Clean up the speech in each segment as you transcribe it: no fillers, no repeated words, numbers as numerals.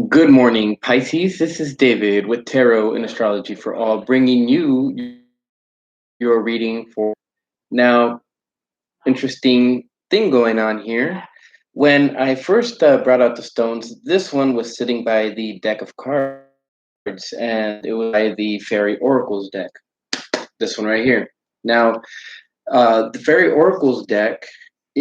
Good morning, Pisces. This is David with Tarot and Astrology for All, bringing you your reading for now. Interesting thing going on here. When I first brought out the stones, this one was sitting by the deck of cards, and it was by the Fairy Oracles deck. This one right here. Now, the Fairy Oracles deck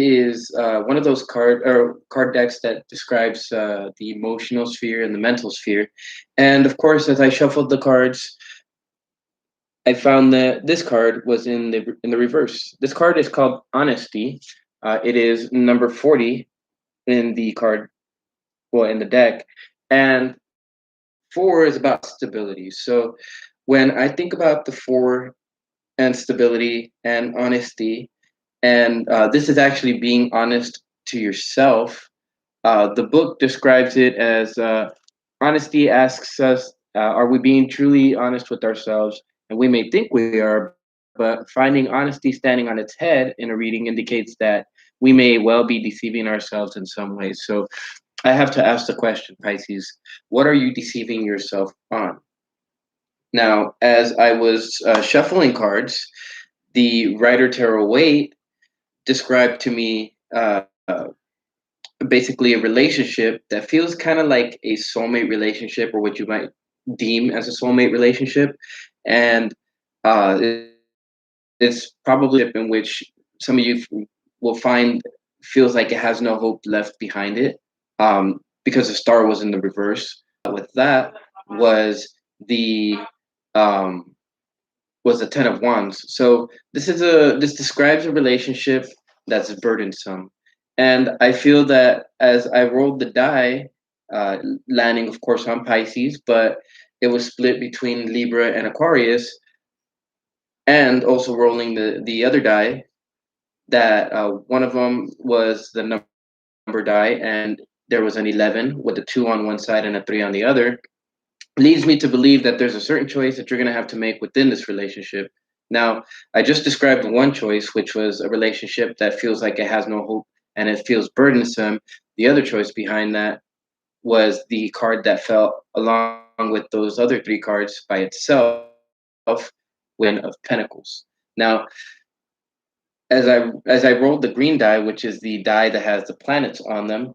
is one of those card decks that describes the emotional sphere and the mental sphere. And of course, as I shuffled the cards, I found that this card was in the reverse. This card is called Honesty. It is number 40 in the card, well, in the deck, and four is about stability. So when I think about the four and stability and honesty, and this is actually being honest to yourself. The book describes it as honesty asks us, are we being truly honest with ourselves? And we may think we are, but finding honesty standing on its head in a reading indicates that we may well be deceiving ourselves in some ways. So I have to ask the question, Pisces, what are you deceiving yourself on? Now, as I was shuffling cards, the Rider Tarot Waite described to me basically a relationship that feels kind of like a soulmate relationship, or what you might deem as a soulmate relationship. And it's probably a in which some of you will find feels like it has no hope left behind it, because the star was in the reverse. With that was the um, was the Ten of Wands. So this describes a relationship that's burdensome, and I feel that as I rolled the die, uh, landing of course on Pisces, but it was split between Libra and Aquarius, and also rolling the other die that one of them was the number die, and there was an 11 with a 2 on one side and a 3 on the other, leads me to believe that there's a certain choice that you're going to have to make within this relationship. Now, I just described one choice, which was a relationship that feels like it has no hope and it feels burdensome. The other choice behind that was the card that fell along with those other three cards by itself, Queen of Pentacles. Now, as I rolled the green die, which is the die that has the planets on them,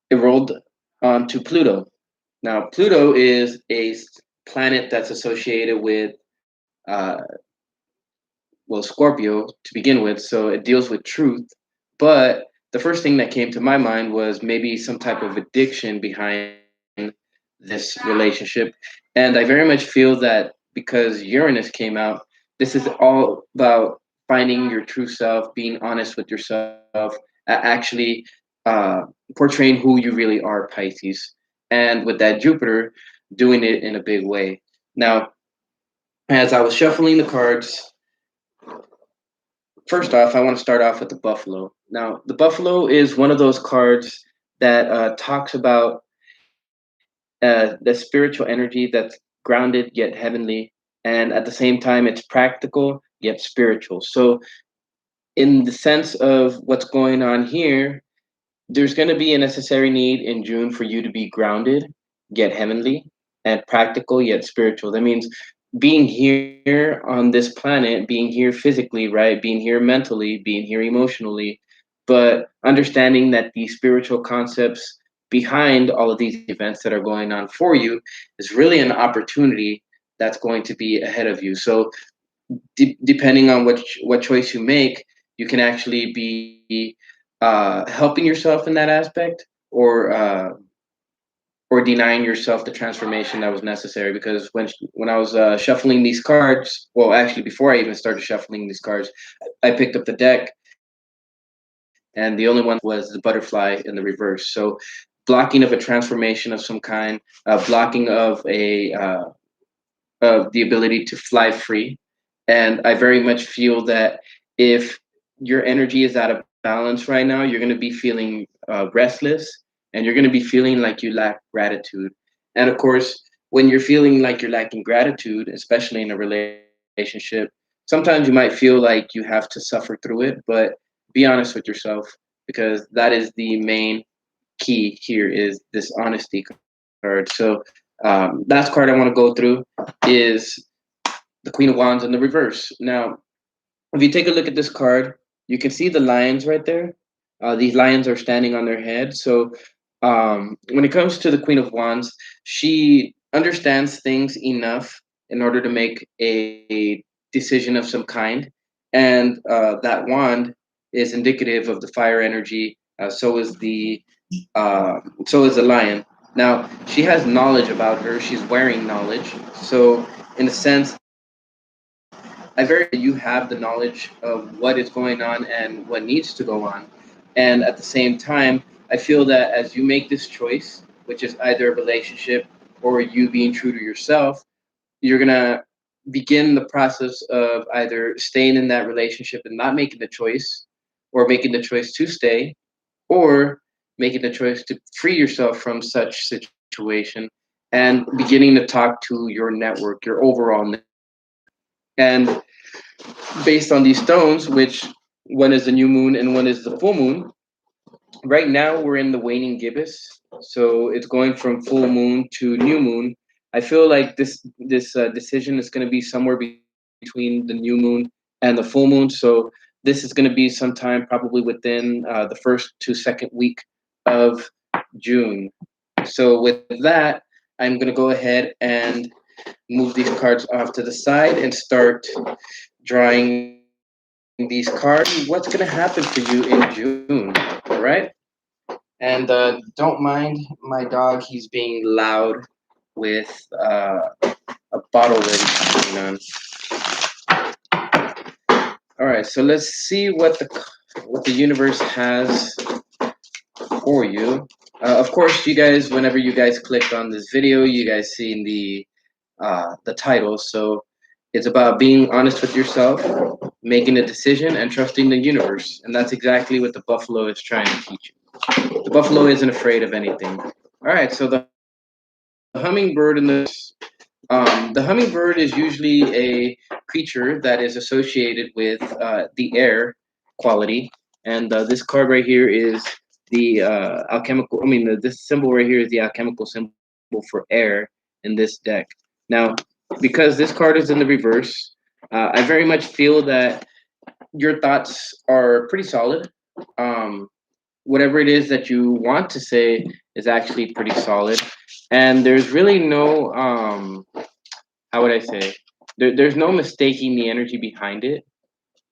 it rolled onto Pluto. Now, Pluto is a planet that's associated with, uh, well, Scorpio to begin with, so it deals with truth. But the first thing that came to my mind was maybe some type of addiction behind this relationship. And I very much feel that because Uranus came out, this is all about finding your true self, being honest with yourself, actually uh, portraying who you really are, Pisces. And with that Jupiter, doing it in a big way. Now, as I was shuffling the cards, first off, I want to start off with the Buffalo. Now, the Buffalo is one of those cards that talks about the spiritual energy that's grounded yet heavenly, and at the same time, it's practical yet spiritual. So, in the sense of what's going on here, there's going to be a necessary need in June for you to be grounded yet heavenly and practical yet spiritual. That means being here on this planet, being here physically, right? Being here mentally, being here emotionally, but understanding that the spiritual concepts behind all of these events that are going on for you is really an opportunity that's going to be ahead of you. So depending on what choice you make, you can actually be helping yourself in that aspect, or denying yourself the transformation that was necessary. Because when I was shuffling these cards, well, actually before I even started shuffling these cards, I picked up the deck, and the only one that came out was the butterfly in the reverse. So blocking of a transformation of some kind, blocking of the ability to fly free. And I very much feel that if your energy is out of balance right now, you're going to be feeling restless, and you're going to be feeling like you lack gratitude. And of course, when you're feeling like you're lacking gratitude, especially in a relationship, sometimes you might feel like you have to suffer through it, but be honest with yourself, because that is the main key here is this honesty card. So last card I want to go through is the Queen of Wands in the reverse. Now, if you take a look at this card, you can see the lions right there. These lions are standing on their head. So when it comes to the Queen of Wands, she understands things enough in order to make a decision of some kind. And that wand is indicative of the fire energy. So is the lion. Now she has knowledge about her. She's wearing knowledge. So in a sense, I very much feel that you have the knowledge of what is going on and what needs to go on. And at the same time, I feel that as you make this choice, which is either a relationship or you being true to yourself, you're going to begin the process of either staying in that relationship and not making the choice, or making the choice to stay, or making the choice to free yourself from such situation and beginning to talk to your network, your overall network. And based on these stones, which one is the new moon and one is the full moon, right now we're in the waning gibbous, so it's going from full moon to new moon. I feel like this decision is going to be somewhere between the new moon and the full moon. So this is going to be sometime probably within the first to second week of June. So with that, I'm going to go ahead and move these cards off to the side and start drawing these cards. What's going to happen for you in June? All right. And don't mind my dog, he's being loud with a bottle that he's putting on. All right, so let's see what the universe has for you. Of course, you guys, whenever you guys clicked on this video, you guys seen the title. So it's about being honest with yourself, making a decision, and trusting the universe. And that's exactly what the buffalo is trying to teach you. The buffalo isn't afraid of anything. All right, so the hummingbird in the hummingbird is usually a creature that is associated with the air quality, and this card right here is the alchemical. I mean, this symbol right here is the alchemical symbol for air in this deck. Now, because this card is in the reverse, I very much feel that your thoughts are pretty solid. Um, Whatever it is that you want to say is actually pretty solid, and there's really no how would I say, there's no mistaking the energy behind it.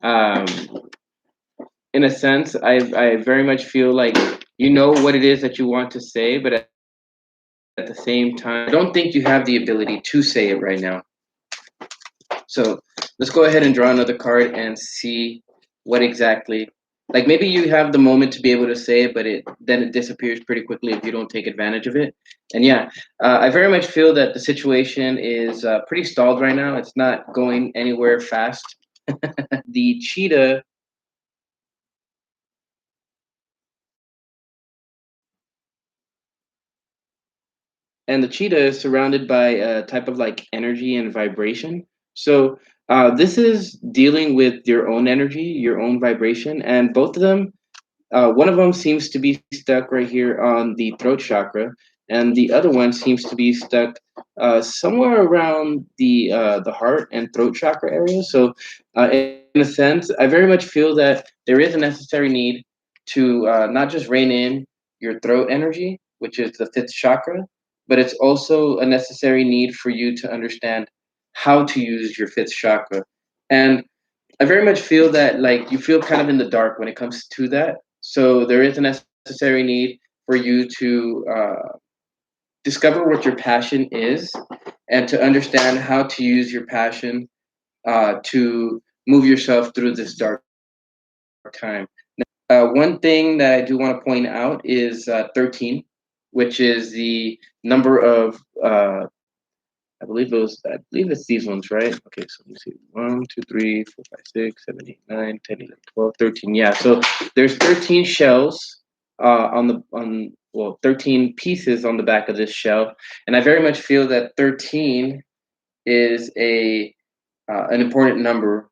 um in a sense, I very much feel like you know what it is that you want to say, but at the same time I don't think you have the ability to say it right now. So let's go ahead and draw another card and see what exactly, like maybe you have the moment to be able to say it, but it disappears pretty quickly if you don't take advantage of it. And yeah, I very much feel that the situation is pretty stalled right now. It's not going anywhere fast. The cheetah and the cheetah is surrounded by a type of like energy and vibration. So this is dealing with your own energy, your own vibration, and both of them, one of them seems to be stuck right here on the throat chakra, and the other one seems to be stuck somewhere around the heart and throat chakra area. So, in a sense, I very much feel that there is a necessary need to not just rein in your throat energy, which is the fifth chakra, but it's also a necessary need for you to understand how to use your fifth chakra. And I very much feel that like you feel kind of in the dark when it comes to that. So there is a necessary need for you to discover what your passion is and to understand how to use your passion to move yourself through this dark time. One thing that I do want to point out is 13, which is the number of I believe it's these ones, right? Okay, so let me see. 1, 2, 3, 4, 5, 6, 7, 8, 9, 10, 11, 12, 13. Yeah, so there's 13 shells on well, 13 pieces on the back of this shell. And I very much feel that 13 is a an important number,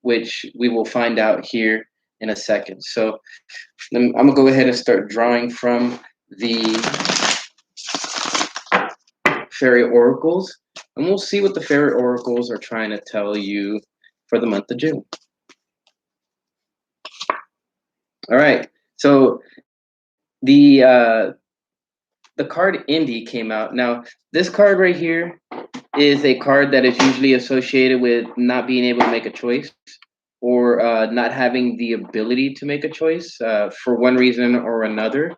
which we will find out here in a second. So I'm gonna go ahead and start drawing from the fairy oracles, and we'll see what the fairy oracles are trying to tell you for the month of June. All right. So the card Indie came out. Now, this card right here is a card that is usually associated with not being able to make a choice or not having the ability to make a choice for one reason or another.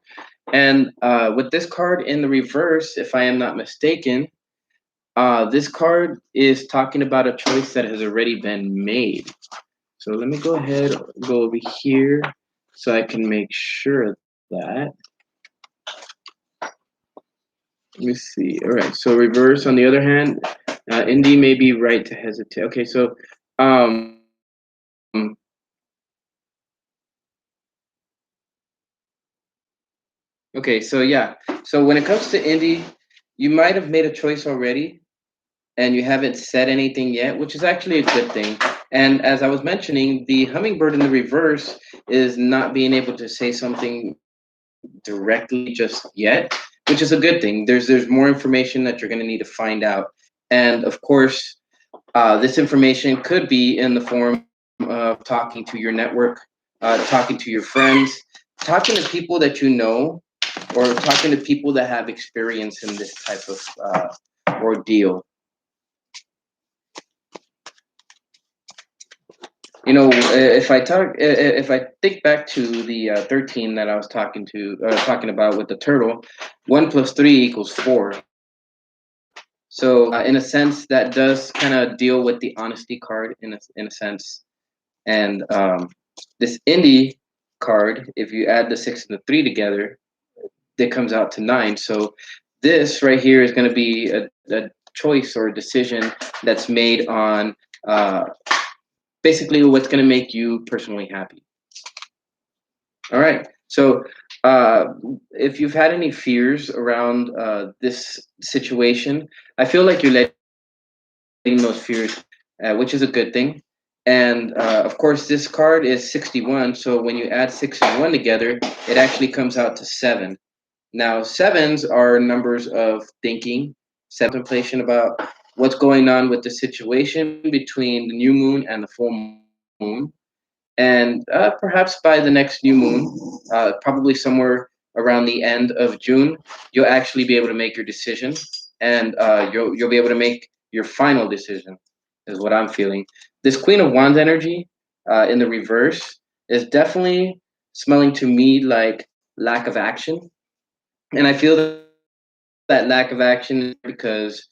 And with this card in the reverse, if I am not mistaken, this card is talking about a choice that has already been made. So let me go ahead, go over here so I can make sure of that. Let me see. All right. So reverse, on the other hand, Indy may be right to hesitate. Okay. So, um, okay. So yeah. So when it comes to Indy, you might have made a choice already, and you haven't said anything yet, which is actually a good thing. And as I was mentioning, the hummingbird in the reverse is not being able to say something directly just yet, which is a good thing. There's more information that you're going to need to find out, and of course, this information could be in the form of talking to your network, talking to your friends, talking to people that you know, or talking to people that have experience in this type of ordeal. You know, if I think back to the 13 that I was talking about with the turtle, 1 plus 3 equals 4. So, in a sense, that does kind of deal with the honesty card in a sense. And this indie card, if you add the 6 and the 3 together, that comes out to 9. So, this right here is going to be a choice or a decision that's made on uh, basically what's going to make you personally happy. All right. So, uh, if you've had any fears around this situation, I feel like you're letting those fears, which is a good thing. And of course, this card is 61. So when you add 6 and 1 together, it actually comes out to 7. Now, sevens are numbers of thinking, contemplation about what's going on with the situation between the new moon and the full moon. And perhaps by the next new moon, probably somewhere around the end of June, you'll actually be able to make your decision, and you'll be able to make your final decision. Is what I'm feeling. This Queen of Wands energy in the reverse is definitely smelling to me like lack of action, and I feel that lack of action is because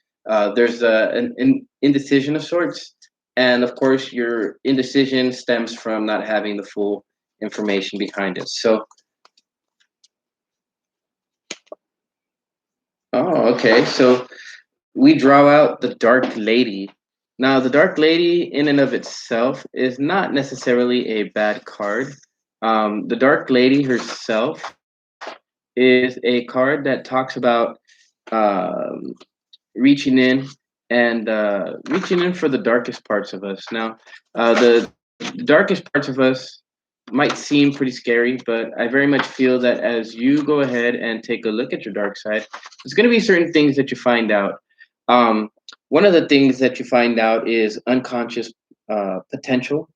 there's an indecision of sorts. And of course, your indecision stems from not having the full information behind it. So, oh, okay. So we draw out the Dark Lady. Now, the Dark Lady, in and of itself, is not necessarily a bad card. The Dark Lady herself is a card that talks about um, reaching in and reaching in for the darkest parts of us. Now, the darkest parts of us might seem pretty scary, but I very much feel that as you go ahead and take a look at your dark side, there's going to be certain things that you find out. Um, One of the things that you find out is unconscious potential.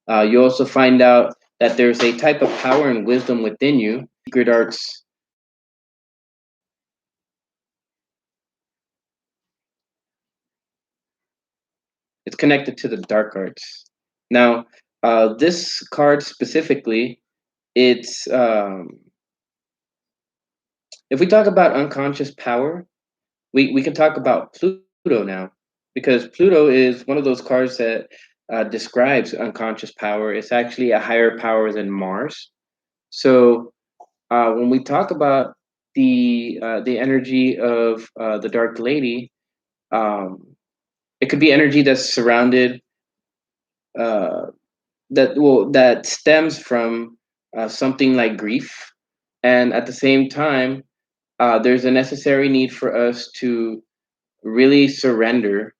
You also find out that there's a type of power and wisdom within you. Secret arts. It's connected to the dark arts. Now, this card specifically, it's if we talk about unconscious power, we can talk about Pluto now, because Pluto is one of those cards that describes unconscious power. It's actually a higher power than Mars. So when we talk about the energy of the Dark Lady, um, it could be energy that's surrounded uh, that stems from something like grief, and at the same time, there's a necessary need for us to really surrender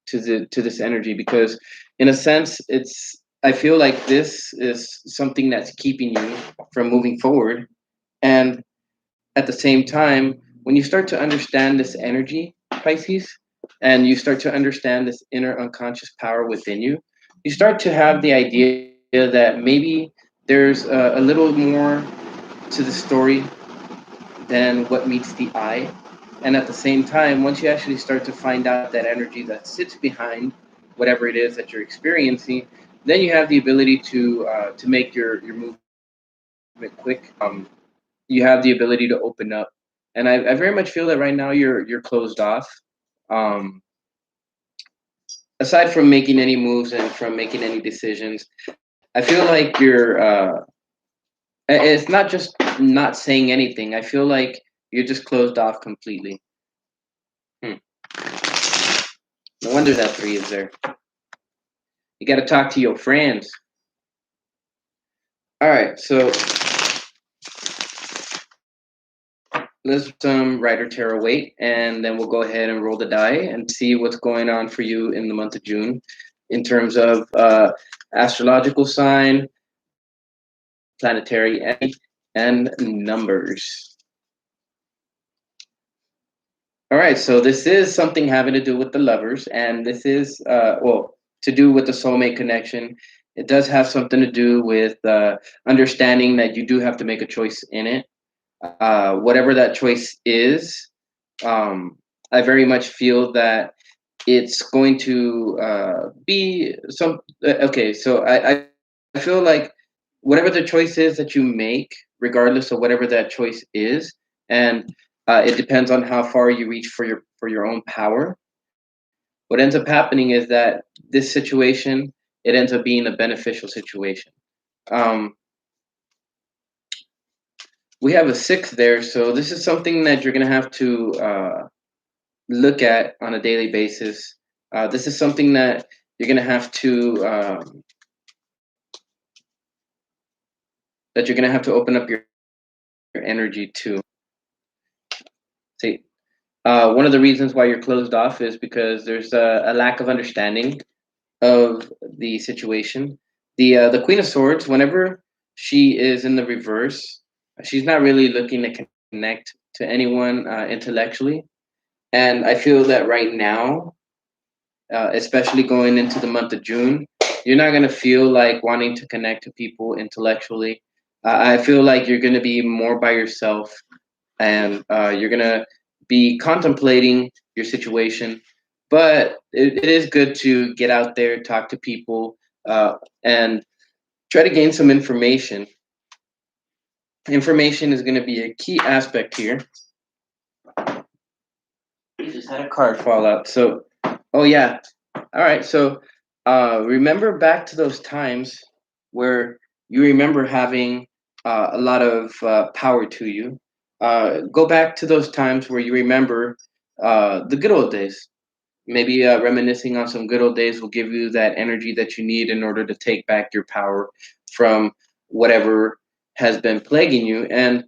to this energy, because in a sense it's I feel like this is something that's keeping you from moving forward. And at the same time, when you start to understand this energy, Pisces, and you start to understand this inner unconscious power within you, you start to have the idea that maybe there's a little more to the story than what meets the eye. And at the same time, once you actually start to find out that energy that sits behind whatever it is that you're experiencing, then you have the ability to make your movement quick. You have the ability to open up, and I very much feel that right now you're closed off. Um, Aside from making any moves and from making any decisions, I feel like it's not just not saying anything. I feel like you're just closed off completely. Hmm. No wonder that three is there. You got to talk to your friends. All right, so let's Rider Tarot weight, and then we'll go ahead and roll the die and see what's going on for you in the month of June in terms of astrological sign, planetary energy, and numbers. All right, so this is something having to do with the lovers, and this is, well, to do with the soulmate connection. It does have something to do with understanding that you do have to make a choice in it. Whatever that choice is, I very much feel that it's going to be some. Okay, so I feel like whatever the choice is that you make, regardless of whatever that choice is, and it depends on how far you reach for your own power. What ends up happening is that this situation, it ends up being a beneficial situation. Um, we have a six there, so this is something that you're gonna have to look at on a daily basis. This is something that you're gonna have to open up your energy to. See, one of the reasons why you're closed off is because there's a lack of understanding of the situation. The Queen of Swords, whenever she is in the reverse, she's not really looking to connect to anyone intellectually. And I feel that right now, especially going into the month of June, you're not going to feel like wanting to connect to people intellectually. I feel like you're going to be more by yourself, and you're going to be contemplating your situation. But it is good to get out there, talk to people, and try to gain some information. Information is going to be a key aspect here. You just had a card fall out. So, oh yeah. All right. So, remember back to those times where you remember having a lot of power to you. Go back to those times where you remember the good old days. Maybe reminiscing on some good old days will give you that energy that you need in order to take back your power from whatever has been plaguing you. And,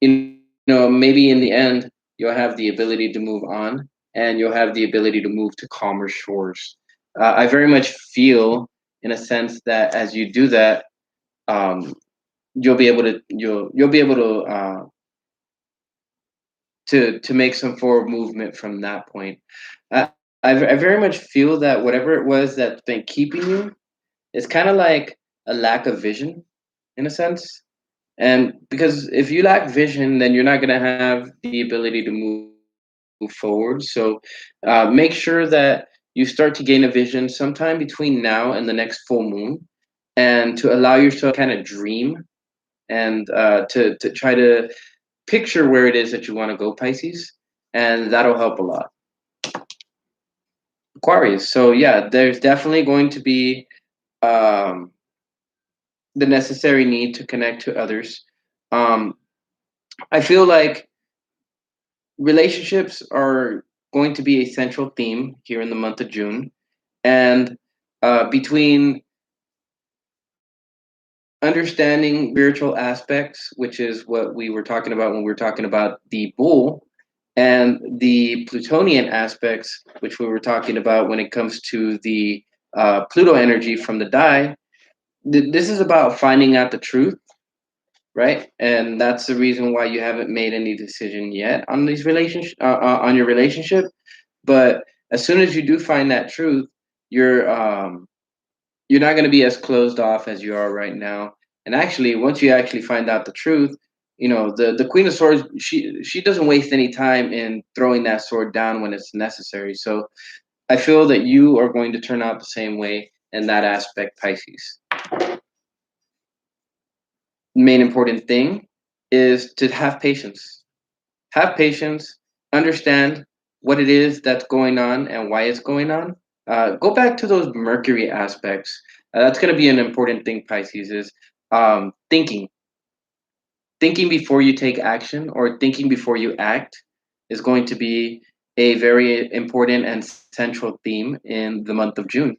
maybe in the end, you'll have the ability to move on, and you'll have the ability to move to calmer shores. I very much feel, in a sense, that as you do that, um, you'll be able to make some forward movement from that point. I very much feel that whatever it was that's been keeping you, it's kind of like a lack of vision, in a sense. And because if you lack vision, then you're not going to have the ability to move forward. So make sure that you start to gain a vision sometime between now and the next full moon, and to allow yourself to kind of dream, and to try to picture where it is that you want to go, Pisces, and that'll help a lot. Aquarius. So yeah, there's definitely going to be um, the necessary need to connect to others. Um, I feel like relationships are going to be a central theme here in the month of June, and between understanding spiritual aspects, which is what we were talking about when we were talking about the bull, and the Plutonian aspects, which we were talking about when it comes to the Pluto energy from the die. This is about finding out the truth, right? And that's the reason why you haven't made any decision yet on these relationship on your relationship. But as soon as you do find that truth, you're you're not going to be as closed off as you are right now. And actually, once you actually find out the truth, the Queen of Swords, she doesn't waste any time in throwing that sword down when it's necessary. So I feel that you are going to turn out the same way in that aspect, Pisces. Main important thing is to have patience. Have patience, understand what it is that's going on and why it's going on. Go back to those Mercury aspects. That's going to be an important thing, Pisces, is thinking. Thinking before you take action or thinking before you act is going to be a very important and central theme in the month of June.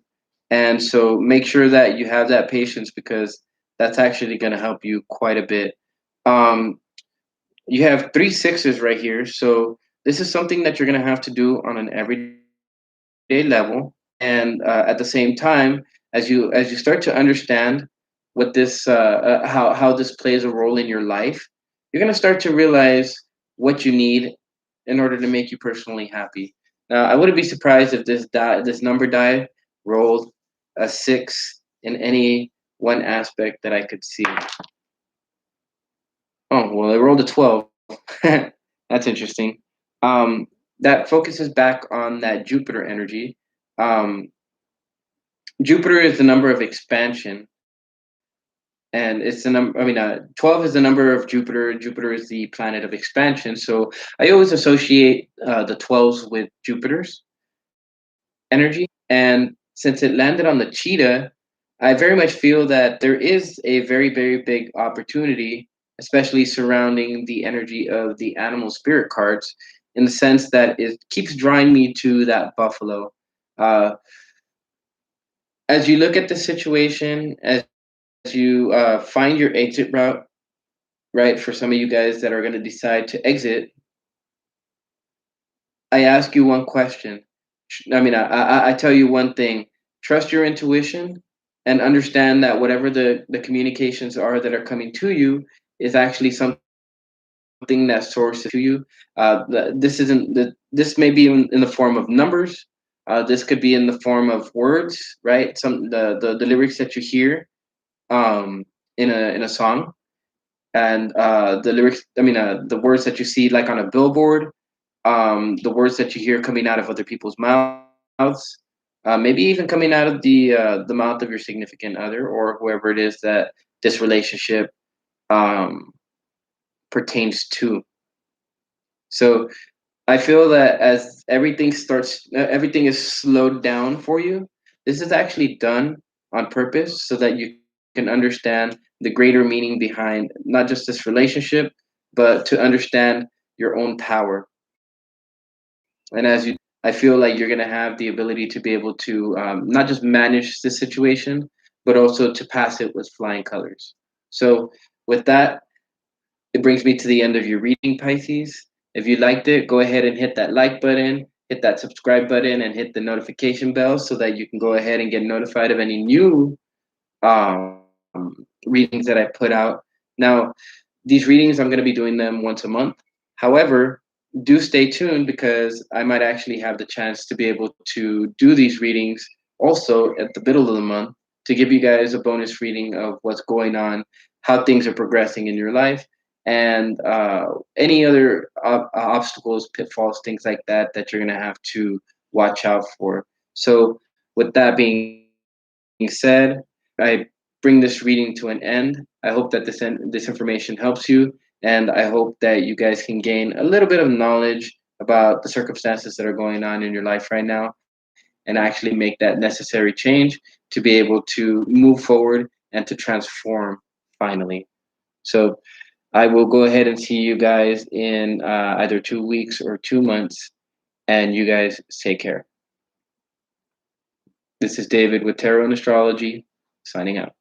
And so make sure that you have that patience because that's actually going to help you quite a bit. Um, you have three sixes right here. So this is something that you're going to have to do on an everyday level. And at the same time, as you start to understand what this how this plays a role in your life, you're going to start to realize what you need in order to make you personally happy. Now, I wouldn't be surprised if this number die rolled a six in any one aspect that I could see. Oh, well, it rolled a 12. That's interesting. Um, that focuses back on that Jupiter energy. Um, Jupiter is the number of expansion, and it's the number. I mean, 12 is the number of Jupiter. Jupiter is the planet of expansion. So I always associate the 12s with Jupiter's energy. And since it landed on the cheetah, I very much feel that there is a very, very big opportunity, especially surrounding the energy of the animal spirit cards, in the sense that it keeps drawing me to that buffalo. Uh, as you look at the situation, as you find your exit route, right, for some of you guys that are going to decide to exit, I ask you one question. I tell you one thing. Trust your intuition and understand that whatever the communications are that are coming to you is actually something that sources to you. This may be in the form of numbers. This could be in the form of words, right? The lyrics that you hear in a song, and the lyrics. The words that you see like on a billboard, the words that you hear coming out of other people's mouths, maybe even coming out of the mouth of your significant other or whoever it is that this relationship um, pertains to. So I feel that as everything is slowed down for you. This is actually done on purpose so that you can understand the greater meaning behind not just this relationship, but to understand your own power. And as you do that, I feel like you're going to have the ability to be able to not just manage the situation, but also to pass it with flying colors. So, with that, it brings me to the end of your reading, Pisces. If you liked it, go ahead and hit that like button, hit that subscribe button, and hit the notification bell so that you can go ahead and get notified of any new readings that I put out. Now, these readings, I'm going to be doing them once a month. However, do stay tuned because I might actually have the chance to be able to do these readings also at the middle of the month to give you guys a bonus reading of what's going on, how things are progressing in your life, and any other obstacles, pitfalls, things like that that you're going to have to watch out for. So, with that being said, I bring this reading to an end. I hope that this information helps you, and I hope that you guys can gain a little bit of knowledge about the circumstances that are going on in your life right now, and actually make that necessary change to be able to move forward and to transform finally. So I will go ahead and see you guys in either 2 weeks or 2 months, and you guys take care. This is David with Tarot and Astrology, signing out.